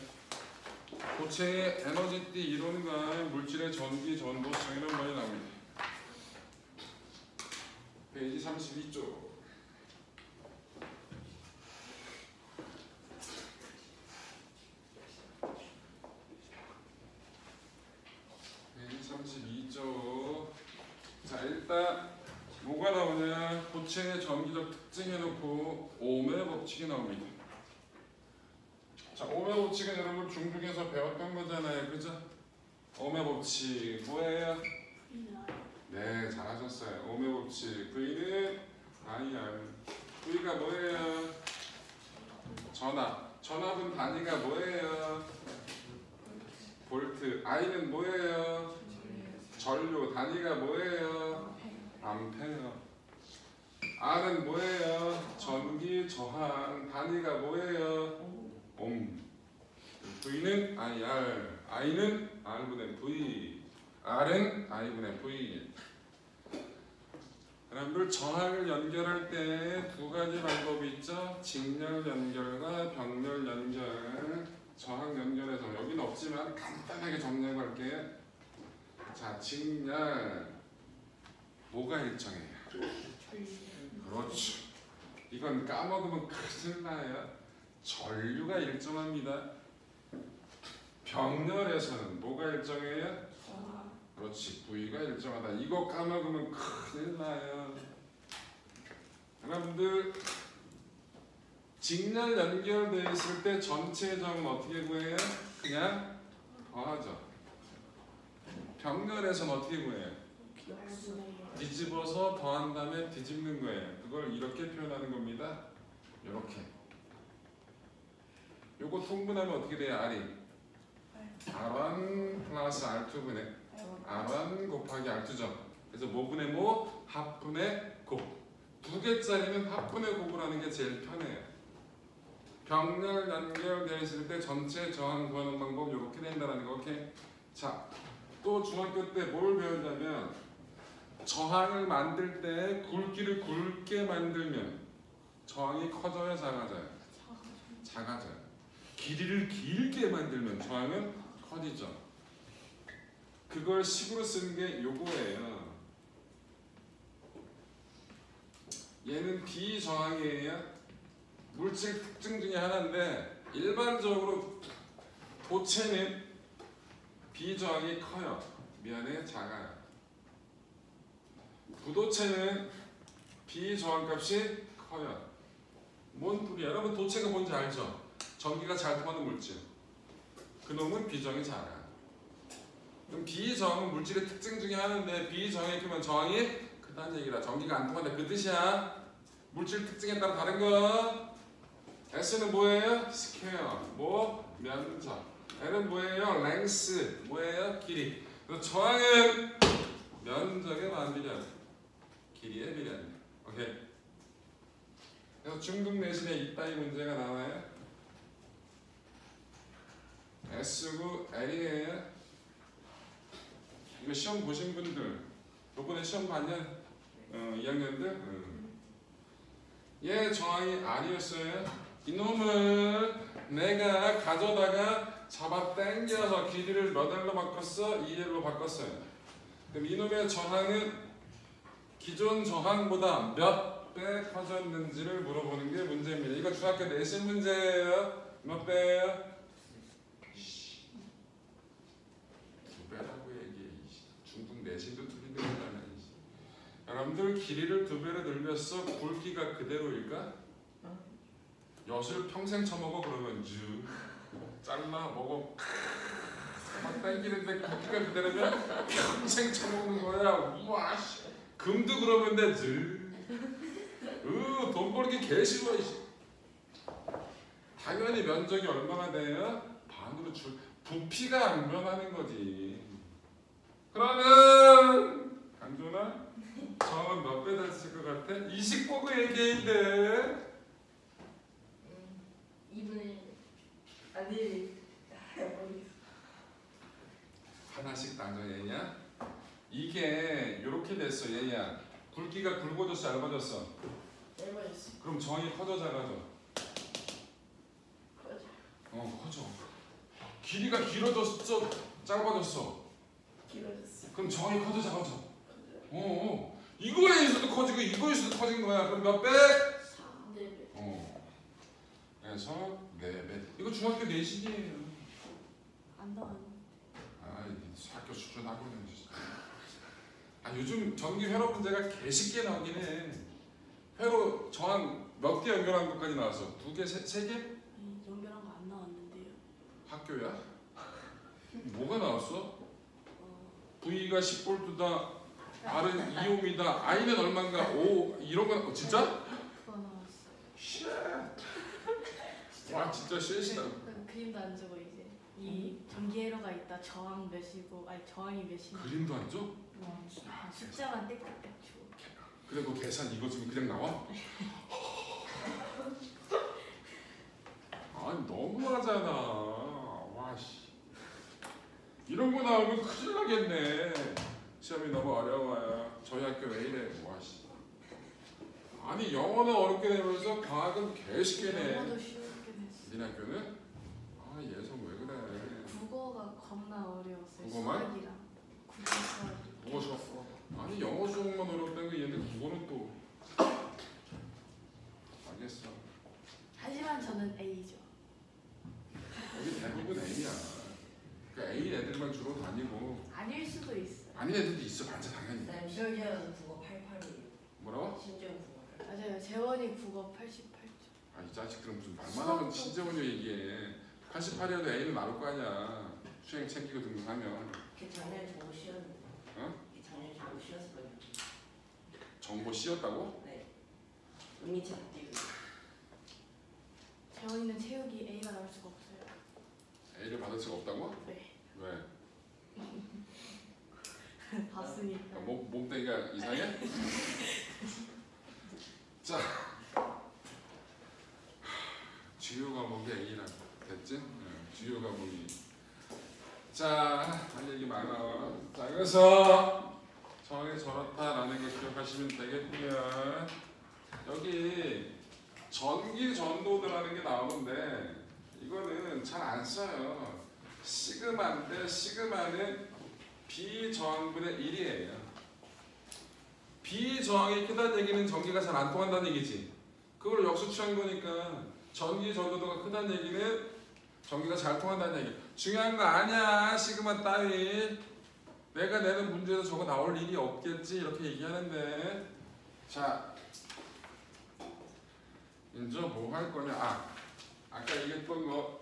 고체의 에너지띠 이론과 물질의 전기 전도성 이런 말이 나옵니다. 페이지 32쪽. 페이지 32쪽. 자, 일단 뭐가 나오냐? 고체의 전기적 특징 해놓고 오음의 법칙이 나옵니다. 자, 오음의 법칙은 여러분 중국에서 배웠던 거잖아요, 그죠? 오음의 법칙 뭐예요? 네, 잘하셨어요. 오음의 법칙 V는 IR. V가 뭐예요? 전압. 전압은 단위가 뭐예요? 볼트. I는 뭐예요? 전류. 단위가 뭐예요? 암페어. R은 뭐예요? 전기 저항. 단위가 뭐예요? 옴. V는 IR, I는 R분의 V, R은 I분의 V. 여러분들 저항을 연결할 때 두 가지 방법이 있죠. 직렬 연결과 병렬 연결. 저항 연결해서 여기는 없지만 간단하게 정리할게요. 자, 직렬 뭐가 일정해요? 그렇죠. 이건 까먹으면 큰일 나요. 전류가 일정합니다. 병렬에서는 뭐가 일정해요? 그렇지, V가 일정하다. 이거 까먹으면 큰일 나요. 여러분들 직렬 연결되어 있을 때 전체 점은 어떻게 구해요? 그냥 더하죠. 병렬에서는 어떻게 구해요? 뒤집어서 더한 다음에 뒤집는 거예요. 그걸 이렇게 표현하는 겁니다. 이렇게. 요거 통분하면 어떻게 돼요? R이 R1 플러스 R2분의 R1 곱하기 R2죠. 그래서 모분의 모, 합분의 곱. 두 개짜리는 합분의 곱을 하는 게 제일 편해요. 병렬 연결되어 있을 때 전체 저항 구하는 방법 이렇게 된다는 거. 오케이? 자, 또 중학교 때 뭘 배웠냐면 저항을 만들 때 굵기를 굵게 만들면 저항이 커져요, 작아져요? 작아져요. 길이를 길게 만들면 저항은 커지죠. 그걸 식으로 쓰는 게 요거예요. 얘는 비저항이에요. 물질 특징 중에 하나인데 일반적으로 도체는 비저항이 커요. 미안해, 작아요. 부도체는 비저항값이 커요. 뭔 소리야? 여러분 도체가 뭔지 알죠? 전기가 잘 통하는 물질. 그놈은 비저항이 작아요. 그럼 비저항은 물질의 특징 중에 하나인데 비저항이 크면 저항이 크다는 얘기라. 전기가 안 통한다 그 뜻이야. 물질 특징에 따라 다른 거. S는 뭐예요? 스퀘어. 뭐? 면적. L은 뭐예요? 랭스. 뭐예요? 길이. 그래서 저항은 면적에 반비례합니다. 길이에 비례합니다. 오케이. 그래서 중등 내신에 이따위 문제가 나와요. S고 L이에요. 이거 시험 보신 분들, 요번에 시험 봤냐? 2학년들. 얘 저항이 아니었어요. 이놈을 내가 가져다가 잡아 당겨서 길이를 몇 L로 바꿨어? 2L로 바꿨어요. 그럼 이놈의 저항은 기존 저항보다 몇 배 커졌는지를 물어보는 게 문제입니다. 이거 중학교 내신 문제예요. 몇 배예요? 2배라고 얘기해. 중등 내신도 틀리는 거잖아. 여러분들 길이를 2배로 늘렸어. 굵기가 그대로일까? 엿을 평생 처먹어 그러면 주 잘라 먹어 막 당기는데 굵기가 그대로면 평생 처먹는 거야. 우와 씨. 금도 그러면 되지. 돈 벌기 개싫어. 당연히 면적이 얼마나 돼요? 반으로 줄. 부피가 안 변하는 거지. 그러면 강준아 저항은 몇 배 됐을 것 같아? 29그 얘기인데 2분의 1 아니 하나씩 나눠 얘야. 이게 이렇게 됐어 얘야. 굵기가 굵어졌어 얇아졌어? 얇아졌어. 그럼 정이 커져 작아져? 커져. 커져. 길이가 길어졌어 짧아졌어? 길어졌어. 그럼 정이 커져 작아져? 이거에서도 커지고 이거에서도 커진 거야. 그럼 몇 배? 4배. 그래서 4배. 이거 중학교 내신이에요. 안 나왔는데. 학교 수준하고는 요즘 전기 회로 문제가 개쉽게 나오긴 해. 회로 저항 몇 개 연결한 것까지 나왔어? 2개? 3개? 아니 연결한 거 안 나왔는데요. 학교야? 뭐가 나왔어? V가 10V다, R은 2ohm이다, I는 얼마인가? 5 이런 거 진짜? 그거 나왔어. 쉣. 와 진짜 쉣이다. 그림도 안 주고 이제 이 전기 회로가 있다. 저항 몇이고 아니 저항이 몇이고. 그림도 안 줘? 숫자만 떼깍떼깍 주고. 그래 그 계산 이거 지금 그냥 나와? 아니 너무하잖아. 와씨 이런 거 나오면 큰일 나겠네. 시험이 너무 어려워요. 저희 학교 왜 이래? 와씨 아니 영어는 어렵게 내면서 과학은 개쉽게 내. 영어도 쉬웠게 됐어. 니네 학교는? 예성 왜 그래? 국어가 겁나 어려웠어요. 국어만? 수학이랑 국어 수학. 국어 수학. 아니 영어 수학만 어렵다는 게 얘네 국어는 또 알겠어. 하지만 저는 A죠. 여기 대부분 A야. 그러니까 A 애들만 주로 다니고 아닐 수도 있어요. 아닌 애들도 있어. 반자 당연히. 난 심지어는 국어 88이에요. 뭐라고? 심지어 국어 88. 맞아요. 재원이 국어 88점. 이 자식들은 무슨 말만 하면 신재원이 얘기해. 88이어도 A는 나올 거 아니야. 수행 챙기고 등등하면. 걔 작년에 정보 쉬었는데. 어? 걔 작년에 정보 쉬었어요. 정보 씌웠다고? 네. 은희책 띄고. 재원이는 체육이 A가 나올 수가 없어요. A를 받을 수가 없다고? 네. 왜? 봤으니까. 몸뚱이가 이상해? 자, 주요 과목이 A라 됐지? 주요 과목이. 자, 할 얘기 많아. 자, 그래서 저항이 저렇다라는 걸 기억하시면 되겠고요. 여기 전기 전도도라는 게 나오는데 이거는 잘 안 써요. 시그마인데 시그마는 비저항분의 1이에요. 비저항이 크다는 얘기는 전기가 잘 안 통한다는 얘기지. 그걸 역수 취한 거니까 전기 전도도가 크다는 얘기는 전기가 잘 통한다는 얘기. 중요한 거 아니야 시그마 따위. 내가 내는 문제에서 저거 나올 일이 없겠지 이렇게 얘기하는데. 자 이제 뭐 할 거냐. 아까 얘기했던 거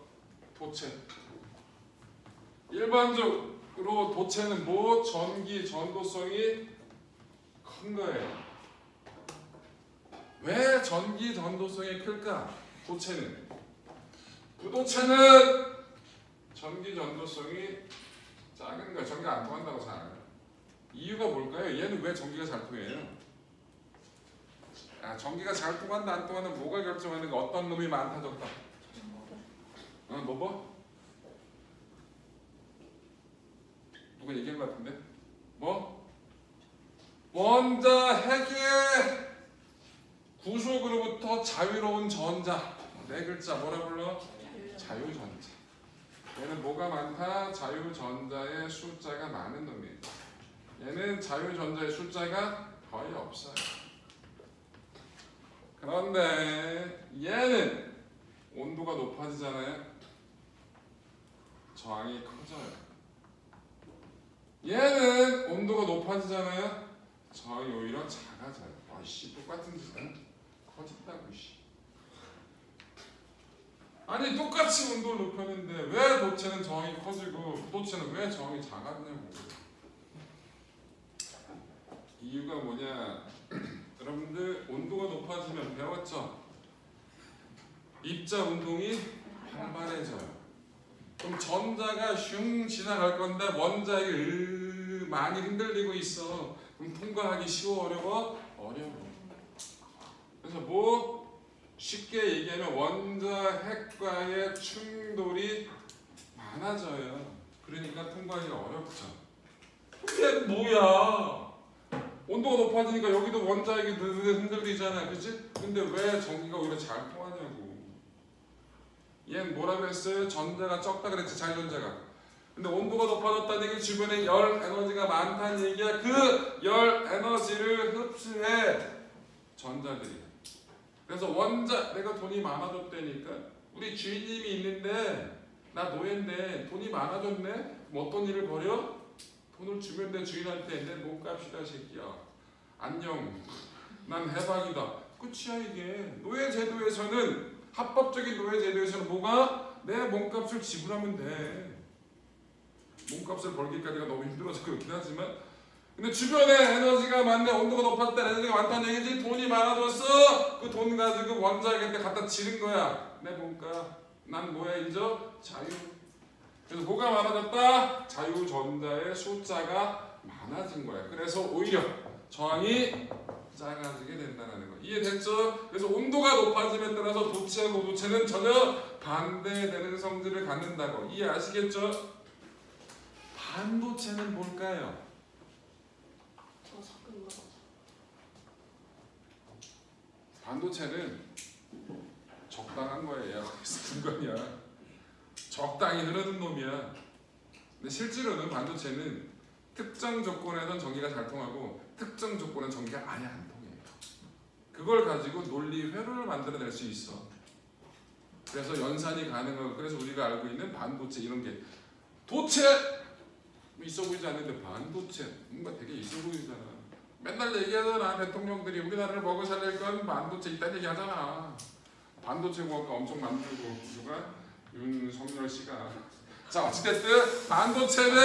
도체. 일반적으로 도체는 뭐 전기 전도성이 큰 거예요. 왜 전기 전도성이 클까? 도체는. 부도체는 전기 전도성이 작은 거야. 전기가 안 통한다고 잘. 이유가 뭘까요? 얘는 왜 전기가 잘 통해요? 전기가 잘 통한다 안 통하는 뭐가 결정하는 거? 어떤 놈이 많다 적다? 뭐? 누가 얘기한 것 같은데? 뭐? 원자 핵의 자유로운 전자. 네 글자 뭐라 불러? 자유전자. 얘는 뭐가 많다? 자유전자의 숫자가 많은 놈이에요. 얘는 자유전자의 숫자가 거의 없어요. 그런데 얘는 온도가 높아지잖아요. 저항이 커져요. 얘는 온도가 높아지잖아요. 저항이 오히려 작아져요. 아이씨 똑같은 짓은 커진다고 씨. 아니 똑같이 온도를 높였는데 왜 도체는 저항이 커지고 부도체는 왜 저항이 작아지냐고. 이유가 뭐냐? 여러분들 온도가 높아지면 배웠죠? 입자 운동이 활발해져요. 그럼 전자가 슝 지나갈 건데 원자핵이 많이 흔들리고 있어. 그럼 통과하기 쉬워 어려워? 어려워. 그래서 뭐 쉽게 얘기하면 원자핵과의 충돌이 많아져요. 그러니까 통과하기가 어렵죠. 그게 뭐야? 온도가 높아지니까 여기도 원자핵이 흔들리잖아, 그치? 근데 왜 전기가 오히려 잘 통하냐고. 얘는 뭐라 그랬어요? 전자가 적다 그랬지, 자유전자가. 근데 온도가 높아졌다는 얘기 주변에 열 에너지가 많다는 얘기야. 그 열 에너지를 흡수해 전자들이. 그래서 내가 돈이 많아졌다니까. 우리 주인님이 있는데 나 노예인데 돈이 많아졌네. 뭐 어떤 일을 벌여? 돈을 주면 내 주인한테 내 몸값이다 새끼야. 안녕. 난 해방이다. 끝이야 이게. 노예 제도에서는 합법적인 노예 제도에서는 뭐가? 내 몸값을 지불하면 돼. 몸값을 벌기까지가 너무 힘들어서 그렇긴 하지만 근데 주변에 에너지가 많네. 온도가 높았다 에너지가 많다는 얘기지. 돈이 많아졌어. 그 돈 가지고 원자핵한테 갖다 지른 거야. 내 몸값. 난 뭐야 인저? 자유. 그래서 뭐가 많아졌다? 자유전자의 숫자가 많아진 거야. 그래서 오히려 저항이 작아지게 된다는 거. 이해됐죠? 그래서 온도가 높아짐에 따라서 도체하고 도체는 전혀 반대되는 성질을 갖는다고. 이해 아시겠죠? 반도체는 뭘까요? 저 섞은 거. 반도체는 적당한 거예요. 중간이야. 적당히 흐르는 놈이야. 근데 실제로는 반도체는 특정 조건에선 전기가 잘 통하고 특정 조건은 전기가 아예 안 통해요. 그걸 가지고 논리 회로를 만들어낼 수 있어. 그래서 연산이 가능하고 그래서 우리가 알고 있는 반도체 이런 게 도체 있어 보이지 않는데 반도체 뭔가 되게 있어 보이잖아. 맨날 얘기하잖아. 대통령들이 우리나라를 먹어 살릴 건 반도체 있다는 얘기 하잖아. 반도체 공학과 엄청 만들고 누가? 윤석열 씨가. 자 어찌됐든 반도체는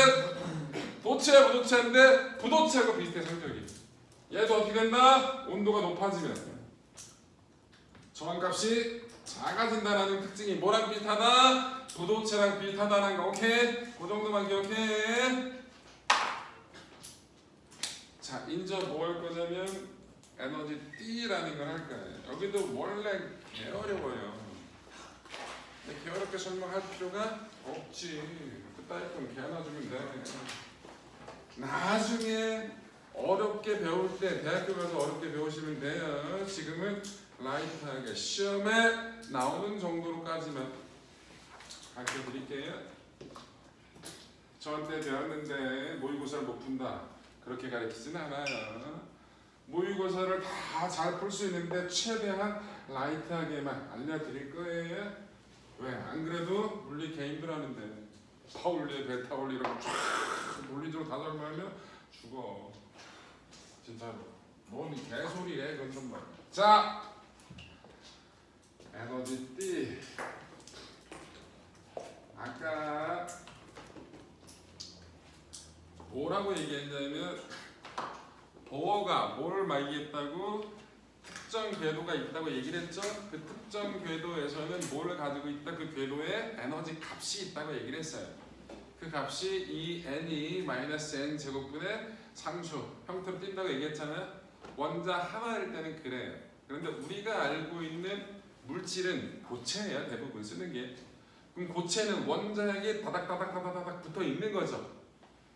도체 부도체인데 부도체하고 비슷해 성격이. 얘도 어떻게 된다? 온도가 높아지면 저항값이 작아진다는 특징이 뭐랑 비슷하다? 부도체랑 비슷하다는 거. 오케이? 그 정도만 기억해. 자 이제 뭐 할 거냐면 에너지 D라는 걸 할 거예요. 여기도 원래 개 어려워요. 근데 개 어렵게 설명할 필요가 없지. 그따위 건 개나 주면 돼. 나중에 어렵게 배울 때 대학교 가서 어렵게 배우시면 돼요. 지금은 라이트하게 시험에 나오는 정도로까지만 가르쳐 드릴게요. 저한테 배웠는데 모의고사를 못 푼다 그렇게 가르치지는 않아요. 모의고사를 다 잘 풀 수 있는데 최대한 라이트하게만 알려드릴 거예요. 왜? 안 그래도 물리 개 힘들어하는데 파울리, 베타울리 이런 쫙 물리적으로 다 설명하면 죽어. 진짜로. 뭔 개소리래 그건 좀 말. 자, 에너지 D. 아까 뭐라고 얘기했냐면 보어가 뭘 말하겠다고 특정 궤도가 있다고 얘기를 했죠. 그 특정 궤도에서는 뭘 가지고 있다? 그 궤도에 에너지 값이 있다고 얘기를 했어요. 그 값이 이 n이 마이너스 n 제곱분의 상수 형태로 띈다고 얘기했잖아요. 원자 하나일 때는 그래요. 그런데 우리가 알고 있는 물질은 고체예요. 대부분 쓰는 게. 그럼 고체는 원자핵이 다닥다닥 붙어 있는 거죠.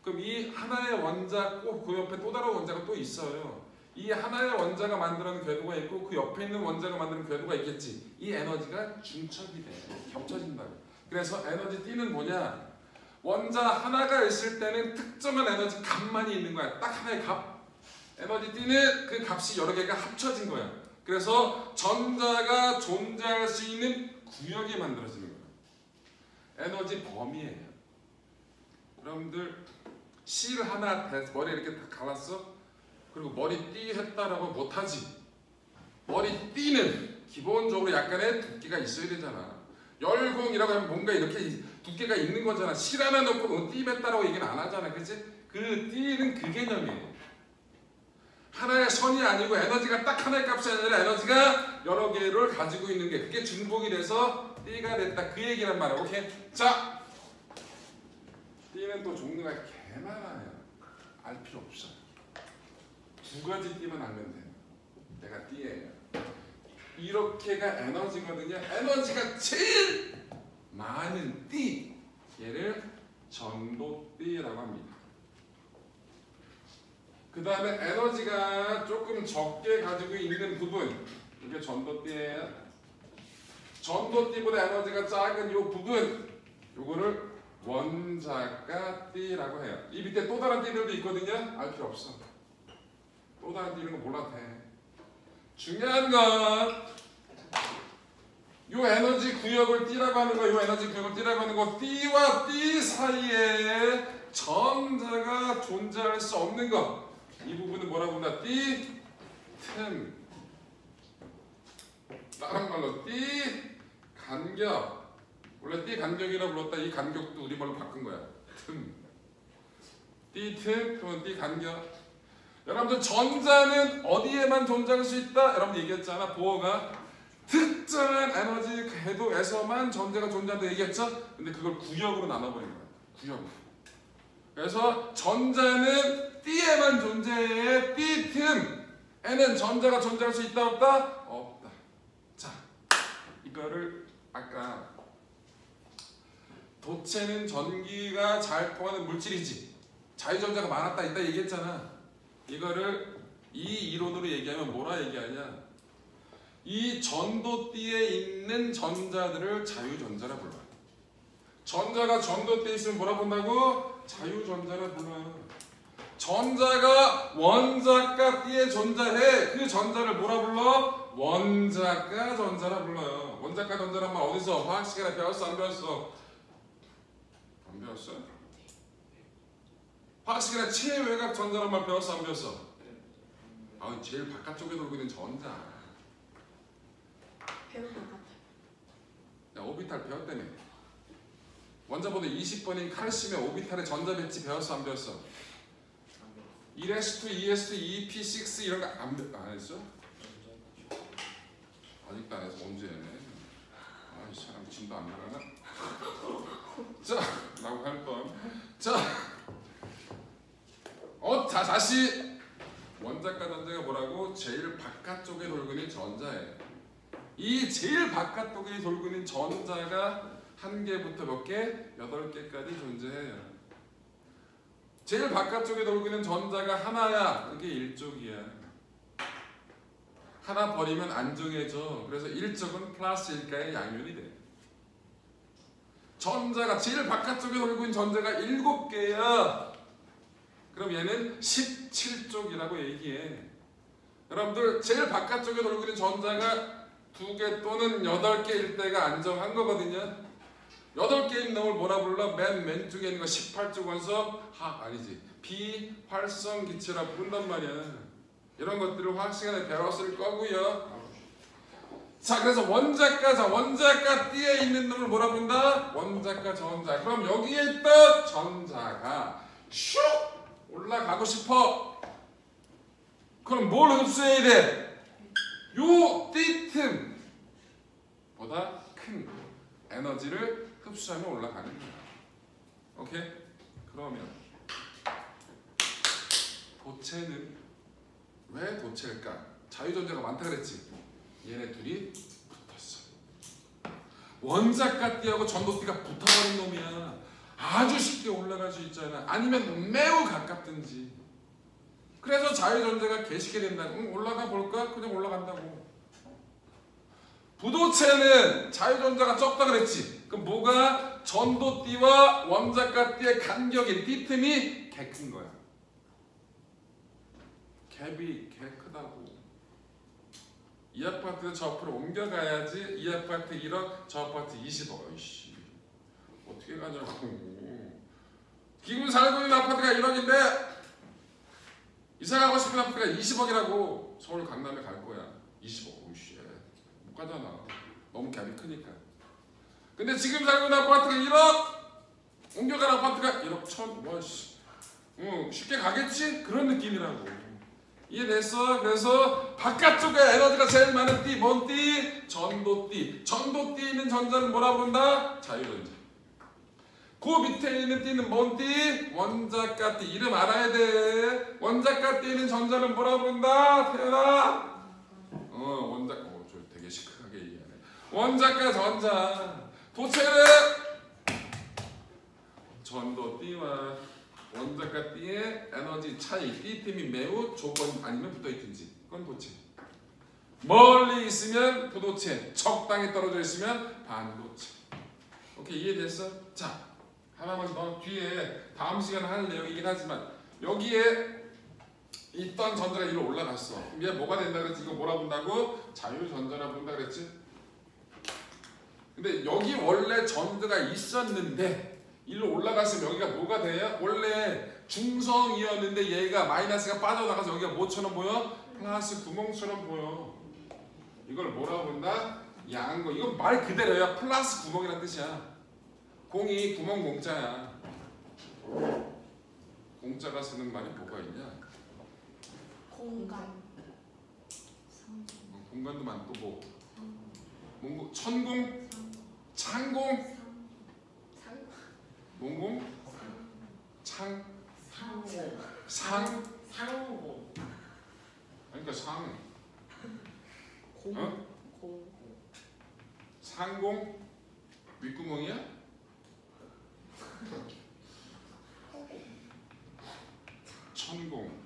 그럼 이 하나의 원자 꼭 그 옆에 또 다른 원자가 또 있어요. 이 하나의 원자가 만들어낸 궤도가 있고 그 옆에 있는 원자가 만드는 궤도가 있겠지. 이 에너지가 중첩이 돼. 겹쳐진다고. 그래서 에너지 D는 뭐냐? 원자 하나가 있을 때는 특정한 에너지 값만이 있는 거야. 딱 하나의 값. 에너지 D는 그 값이 여러 개가 합쳐진 거야. 그래서 전자가 존재할 수 있는 구역이 만들어지는 거야. 에너지 범위예요. 여러분들 실 하나 머리 이렇게 딱 갈았어? 그리고 머리띠 했다라고 못하지. 머리띠는 기본적으로 약간의 두께가 있어야 되잖아. 열공이라고 하면 뭔가 이렇게 두께가 있는 거잖아. 실 하나 넣고 띠 했다라고 얘기는 안 하잖아. 그치? 그 띠는 그 개념이에요. 하나의 선이 아니고 에너지가 딱 하나의 값이 아니라 에너지가 여러 개를 가지고 있는 게 그게 중복이 돼서 띠가 됐다. 그 얘기란 말이야. 오케이? 자, 띠는 또 종류가 개 많아요. 알 필요 없어. 두 가지 띠만 알면 돼. 내가 띠예요. 이렇게가 에너지거든요. 에너지가 제일 많은 띠. 얘를 전도띠라고 합니다. 그 다음에 에너지가 조금 적게 가지고 있는 부분. 이게 전도띠예요. 전도띠보다 에너지가 작은 이 부분. 요거를 원자가띠라고 해요. 이 밑에 또 다른 띠들도 있거든요. 알 필요 없어. 또 다른 띠는 거 몰라도 돼. 중요한 건 요 에너지 구역을 T라고 하는 거, 요 에너지 구역을 T라고 하는 거, T와 T 사이에 전자가 존재할 수 없는 거. 이 부분은 뭐라고 한다? T 틈. 다른 말로 T 간격. 원래 T 간격이라고 불렀다. 이 간격도 우리말로 바꾼 거야. 틈. T 틈, 그러면 T 간격. 여러분들 전자는 어디에만 존재할 수 있다? 여러분 얘기했잖아. 보어가 특정한 에너지 궤도에서만 전자가 존재한다 얘기했죠? 근데 그걸 구역으로 나눠버린 거야. 구역으로. 그래서 전자는 T에만 존재해. T 틈에는 전자가 존재할 수 있다 없다? 없다. 자, 이거를 아까 도체는 전기가 잘 통하는 물질이지. 자유전자가 많았다 있다 얘기했잖아. 이거를 이 이론으로 얘기하면 뭐라 얘기하냐? 이 전도띠에 있는 전자들을 자유전자라 불러요. 전자가 전도띠에 있으면 뭐라 본다고? 자유전자라 불러요. 전자가 원자가 띠에 존재해. 그 전자를 뭐라 불러? 원자가 전자라 불러요. 원자가 전자란 말 어디서? 화학 시간에 배웠어? 안 배웠어? 안 배웠어? 화학 시간에 최외곽 전자란 말 배웠어? 안 배웠어? 아, 제일 바깥쪽에 돌고 있는 전자. 배운 것 같아. 야, 오비탈 배웠다며. 원자번호 20번인 칼슘의 오비탈의 전자 배치 배웠어? 안 배웠어? 1s2, 2s2, 2p6 이런 거 안 했어? 아직도 안 했어. 언제? 아, 이 사람 진도 안 나가나? 자, 라고 할 뻔. 자, 자, 다시 원자과 전자가 뭐라고? 제일 바깥쪽에 돌고 있는 전자예요. 이 제일 바깥쪽에 돌고 있는 전자가 한 개부터 몇 개? 8개까지 존재해요. 제일 바깥쪽에 돌고 있는 전자가 하나야. 그게 일족이야. 하나 버리면 안 정해져. 그래서 일족은 플러스 일가의 양면이 돼. 전자가 제일 바깥쪽에 돌고 있는 전자가 7개야. 그럼 얘는 17쪽이라고 얘기해. 여러분들 제일 바깥쪽에 돌고 있는 전자가 2개 또는 8개일 때가 안정한 거거든요. 8개인 놈을 뭐라 불러? 맨 왼쪽에 있는 거 18쪽 원소 아니지 비활성 기체라 부른단 말이야. 이런 것들을 화학 시간에 배웠을 거고요. 자, 그래서 원자가 T에 있는 놈을 뭐라 부른다? 원자가 전자. 그럼 여기에 있던 전자가 슉 올라가고 싶어. 그럼 뭘 흡수해야 돼? 요 T 틈보다 큰 에너지를 흡수하면 올라가는 거야. 오케이? 그러면 도체는 왜 도체일까? 자유전자가 많다 그랬지? 얘네 둘이 붙었어. 원자가 T하고 전도띠가 붙어버린 놈이야. 아주 쉽게 올라갈 수 있잖아. 아니면 매우 가깝든지. 그래서 자유전자가 개식게 된다고. 올라가 볼까? 그냥 올라간다고. 부도체는 자유전자가 적다 그랬지. 그럼 뭐가 전도띠와 원자가띠의 간격인 띠 틈이 개 큰 거야. 갭이 개 크다고. 이 아파트 저 앞으로 옮겨가야지. 이 아파트 1억, 저 아파트 20억. 어이씨, 어떻게 가냐고. 지금 살고 있는 아파트가 1억인데 이사 가고 싶은 아파트가 20억이라고. 서울 강남에 갈 거야. 20억. 오이씨, 못 가잖아. 너무 갭이 크니까. 근데 지금 살고 있는 아파트가 1억, 옮겨갈 아파트가 1억 1천. 와씨, 쉽게 가겠지? 그런 느낌이라고. 이해됐어? 그래서 바깥쪽에 에너지가 제일 많은 띠, 뭔 띠? 전도띠. 전도띠에 있는 전자는 뭐라 부른다? 자유전자. 그 밑에 있는 띠는 뭔 띠? 원자가띠. 이름 알아야 돼. 원자가띠에 있는 전자는 뭐라 부른다? 태연아? 저 되게 시크하게 얘기하네. 원자가 전자. 도체는 전도띠와 원자가띠의 에너지 차이, 띠틈이 매우 조건 아니면 붙어있든지, 그건 도체. 멀리 있으면 부도체, 적당히 떨어져 있으면 반도체. 오케이, 이해됐어? 자, 하나만 더. 뒤에 다음 시간에 할 내용이긴 하지만 여기에 있던 전자가 위로 올라갔어. 그럼 얘 뭐가 된다 그랬지? 이거 뭐라 본다고? 자유전자라 본다 그랬지? 근데 여기 원래 전자가 있었는데 일로 올라갔으면 여기가 뭐가 돼요? 원래 중성이었는데 얘가 마이너스가 빠져나가서 여기가 뭐처럼 보여? 플러스 구멍처럼 보여. 이걸 뭐라고 본다? 양거. 이건 말 그대로야. 플러스 구멍이란 뜻이야. 공이 구멍 공짜야. 공짜가 쓰는 말이 뭐가 있냐? 공간. 공간도 많고 뭐 천공, 창공, 몽공, 창, 상, 상공. 그러니까 상, 공. 어? 공. 상공, 윗구멍이야? 천공.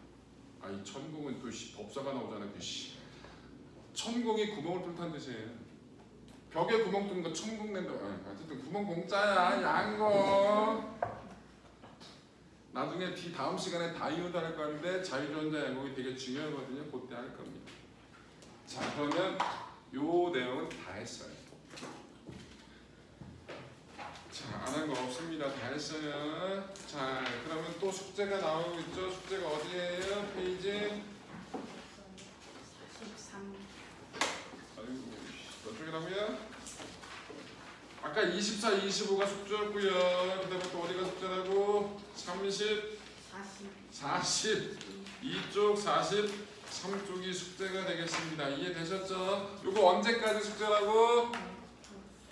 아이 천공은 또 법사가 나오잖아. 그 천공이 구멍을 뚫다는 뜻이에요. 벽에 구멍 뚫는 거 천공 낸다. 어쨌든 구멍 공짜야. 양거. 나중에 다음 시간에 다이오드 할 건데 자유전자 양극이 되게 중요하거든요. 그때 할 겁니다. 자, 그러면 요 내용은 다 했어요. 자, 안 한 거 없습니다. 다 했어요. 자, 그러면 또 숙제가 나오고 있죠. 숙제가 어디예요? 페이지 43. 아이고, 몇 쪽이라고요? 아까 24, 25가 숙제였고요. 그 다음에 또 어디가 숙제라고? 30, 40, 이쪽 43쪽이 숙제가 되겠습니다. 이해되셨죠? 요거 언제까지 숙제라고?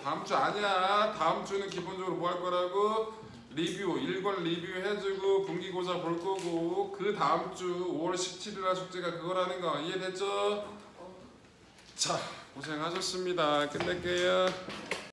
다음 주 아니야. 다음 주는 기본적으로 뭐 할 거라고? 리뷰, 1권 리뷰 해주고 분기고사 볼 거고, 그 다음 주 5월 17일날 숙제가 그거라는 거 이해됐죠? 자, 고생하셨습니다. 끝낼게요.